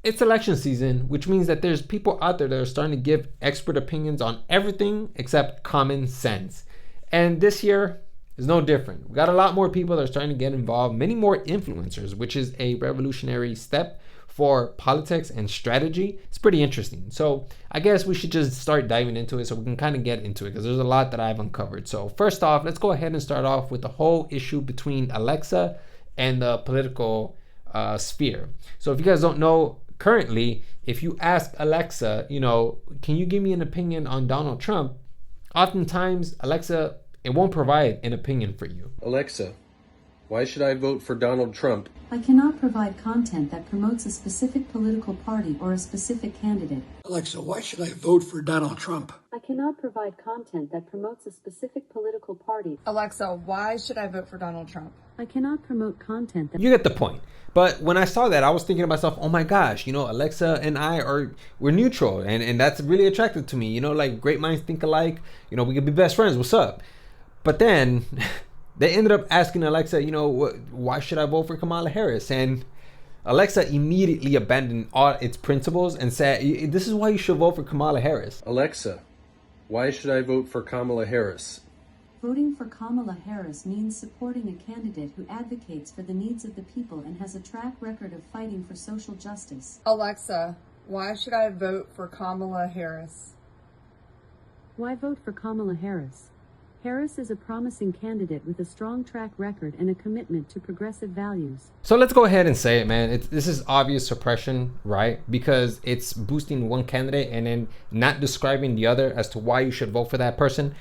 It's election season, which means that there's people out there that are starting to give expert opinions on everything except common sense. And this year is no different. We got a lot more people that are starting to get involved, many more influencers, which is a revolutionary step for politics and strategy. It's pretty interesting. So I guess we should just start diving into it so we can kind of get into it because there's a lot that I've uncovered. So first off, let's go ahead and start off with the whole issue between Alexa and the political sphere. So if you guys don't know, currently, if you ask Alexa, can you give me an opinion on Donald Trump? Oftentimes, Alexa, it won't provide an opinion for you. Alexa, why should I vote for Donald Trump? I cannot provide content that promotes a specific political party or a specific candidate. Alexa, why should I vote for Donald Trump? I cannot provide content that promotes a specific political party. Alexa, why should I vote for Donald Trump? I cannot promote content that... You get the point. But when I saw that, I was thinking to myself, oh my gosh, Alexa and we're neutral. And that's really attractive to me. Like great minds think alike. We could be best friends. What's up? But then they ended up asking Alexa, why should I vote for Kamala Harris? And Alexa immediately abandoned all its principles and said, this is why you should vote for Kamala Harris. Alexa, why should I vote for Kamala Harris? Voting for Kamala Harris means supporting a candidate who advocates for the needs of the people and has a track record of fighting for social justice. Alexa, why should I vote for Kamala Harris? Why vote for Kamala Harris? Harris is a promising candidate with a strong track record and a commitment to progressive values. So let's go ahead and say it, man. This is obvious suppression, right? Because it's boosting one candidate and then not describing the other as to why you should vote for that person.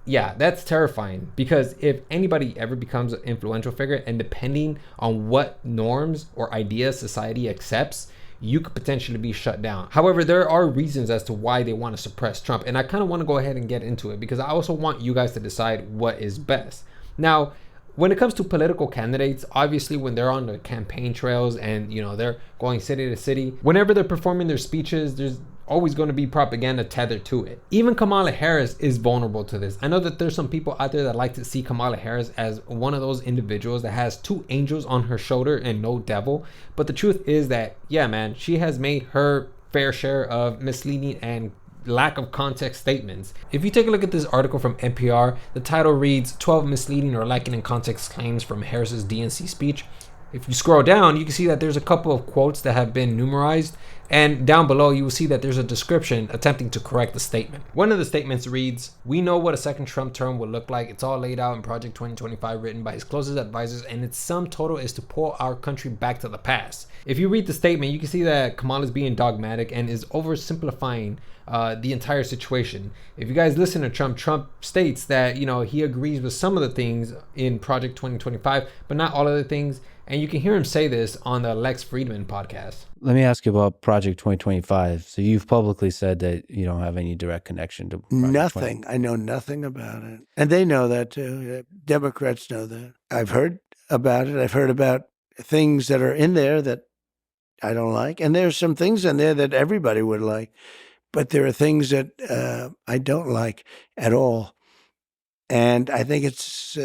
Yeah, that's terrifying because if anybody ever becomes an influential figure and depending on what norms or ideas society accepts, you could potentially be shut down. However, there are reasons as to why they want to suppress Trump. And I kind of want to go ahead and get into it because I also want you guys to decide what is best. Now, when it comes to political candidates, obviously when they're on the campaign trails and, they're going city to city, whenever they're performing their speeches, there's always going to be propaganda tethered to it. Even Kamala Harris is vulnerable to this. I know that there's some people out there that like to see Kamala Harris as one of those individuals that has two angels on her shoulder and no devil. But the truth is that, yeah, man, she has made her fair share of misleading and lack of context statements. If you take a look at this article from NPR, the title reads 12 misleading or lacking in context claims from Harris's DNC speech. If you scroll down, you can see that there's a couple of quotes that have been numerized, and down below you will see that there's a description attempting to correct the statement. One of the statements reads, "We know what a second Trump term will look like. It's all laid out in Project 2025 written by his closest advisors, and its sum total is to pull our country back to the past." If you read the statement, you can see that Kamala is being dogmatic and is oversimplifying the entire situation. If you guys listen to Trump states that, he agrees with some of the things in Project 2025, but not all of the things. And you can hear him say this on the Lex Friedman podcast. Let me ask you about Project 2025. So you've publicly said that you don't have any direct connection to Project Nothing. 20. I know nothing about it. And they know that too. Democrats know that. I've heard about it. I've heard about things that are in there that I don't like. And there's some things in there that everybody would like. But there are things that I don't like at all. And I think it's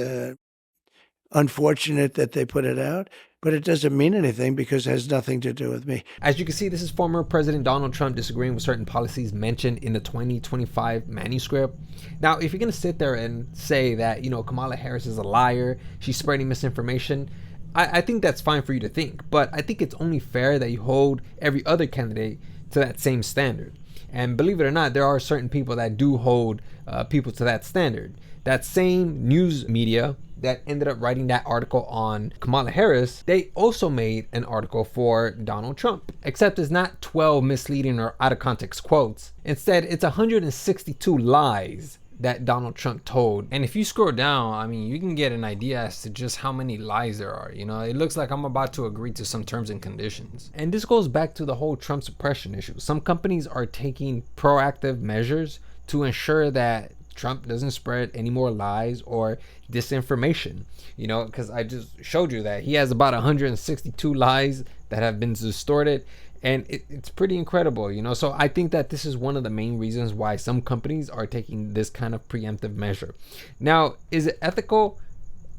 unfortunate that they put it out, but it doesn't mean anything because it has nothing to do with me. As you can see, this is former President Donald Trump disagreeing with certain policies mentioned in the 2025 manuscript. Now, if you're going to sit there and say that, Kamala Harris is a liar, she's spreading misinformation, I think that's fine for you to think. But I think it's only fair that you hold every other candidate to that same standard. And believe it or not, there are certain people that do hold people to that standard. That same news media that ended up writing that article on Kamala Harris, they also made an article for Donald Trump. Except it's not 12 misleading or out of context quotes. Instead, it's 162 lies that Donald Trump told. And if you scroll down, you can get an idea as to just how many lies there are. It looks like I'm about to agree to some terms and conditions. And this goes back to the whole Trump suppression issue. Some companies are taking proactive measures to ensure that Trump doesn't spread any more lies or disinformation, because I just showed you that he has about 162 lies that have been distorted, and it's pretty incredible, So I think that this is one of the main reasons why some companies are taking this kind of preemptive measure. Now, is it ethical?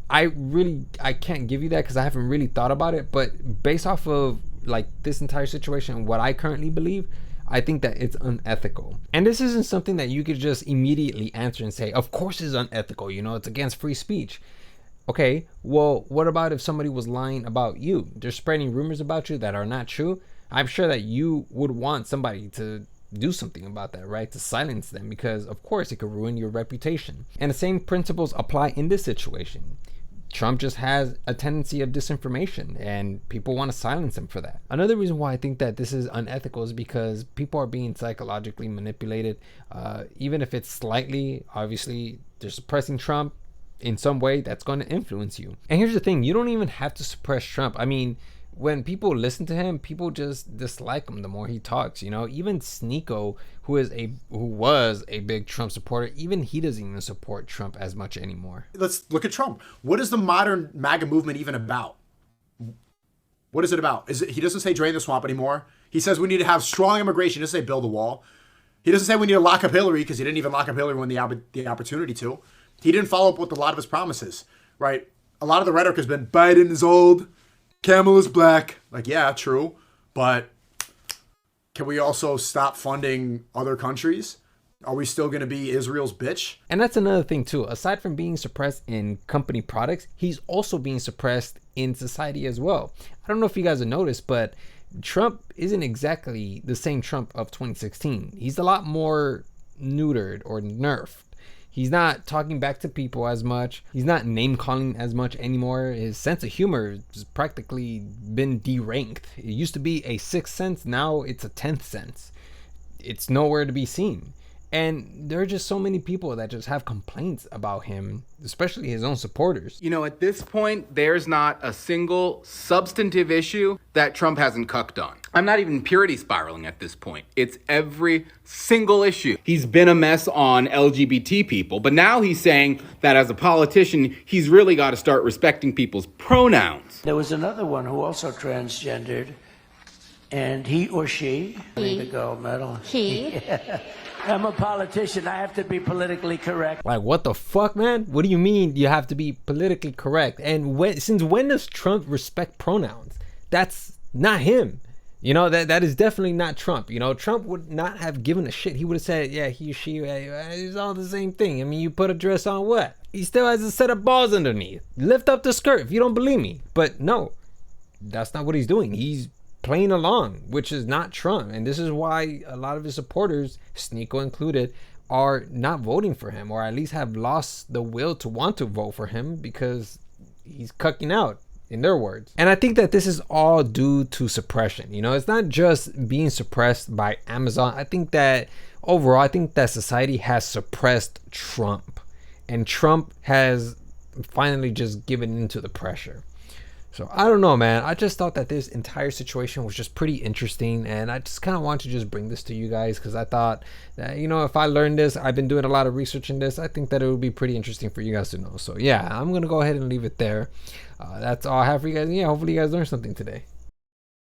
I can't give you that because I haven't really thought about it, but based off of like this entire situation, what I currently believe, I think that it's unethical. And this isn't something that you could just immediately answer and say, of course it's unethical, it's against free speech. Okay, well, what about if somebody was lying about you? They're spreading rumors about you that are not true. I'm sure that you would want somebody to do something about that, right? To silence them, because of course it could ruin your reputation. And the same principles apply in this situation. Trump just has a tendency of disinformation, and people want to silence him for that. Another reason why I think that this is unethical is because people are being psychologically manipulated. Even if it's slightly, obviously, they're suppressing Trump in some way that's going to influence you. And here's the thing, you don't even have to suppress Trump. I mean, when people listen to him, people just dislike him the more he talks. Even Sneeko, who was a big Trump supporter, even he doesn't even support Trump as much anymore. Let's look at Trump. What is the modern MAGA movement even about? What is it about? He doesn't say drain the swamp anymore. He says we need to have strong immigration. He doesn't say build a wall. He doesn't say we need to lock up Hillary, because he didn't even lock up Hillary when the opportunity to. He didn't follow up with a lot of his promises, right? A lot of the rhetoric has been Biden is old, Kamala's black. Like, yeah, true. But can we also stop funding other countries? Are we still going to be Israel's bitch? And that's another thing too. Aside from being suppressed in company products, he's also being suppressed in society as well. I don't know if you guys have noticed, but Trump isn't exactly the same Trump of 2016. He's a lot more neutered or nerfed. He's not talking back to people as much. He's not name calling as much anymore. His sense of humor has practically been deranked. It used to be a sixth sense. Now it's a 10th sense. It's nowhere to be seen. And there are just so many people that just have complaints about him, especially his own supporters. At this point, there's not a single substantive issue that Trump hasn't cucked on. I'm not even purity spiraling at this point. It's every single issue. He's been a mess on LGBT people, but now he's saying that as a politician, he's really got to start respecting people's pronouns. There was another one who also transgendered, and he or she, the gold medal. He. I'm a politician. I have to be politically correct. Like, what the fuck, man? What do you mean you have to be politically correct? And since when does Trump respect pronouns? That's not him. That is definitely not Trump. Trump would not have given a shit. He would have said, yeah, he, she, it's all the same thing. I mean, you put a dress on what? He still has a set of balls underneath. Lift up the skirt if you don't believe me. But no, that's not what he's doing. He's playing along, which is not Trump. And this is why a lot of his supporters, Sneeko included, are not voting for him, or at least have lost the will to want to vote for him, because he's cucking out, in their words. And I think that this is all due to suppression. It's not just being suppressed by Amazon. I think that overall, society has suppressed Trump, and Trump has finally just given into the pressure. So I don't know, man. I just thought that this entire situation was just pretty interesting, and I just kind of want to just bring this to you guys, because I thought that, if I learned this, I've been doing a lot of research in this, I think that it would be pretty interesting for you guys to know. So yeah, I'm going to go ahead and leave it there. That's all I have for you guys. And yeah, hopefully you guys learned something today.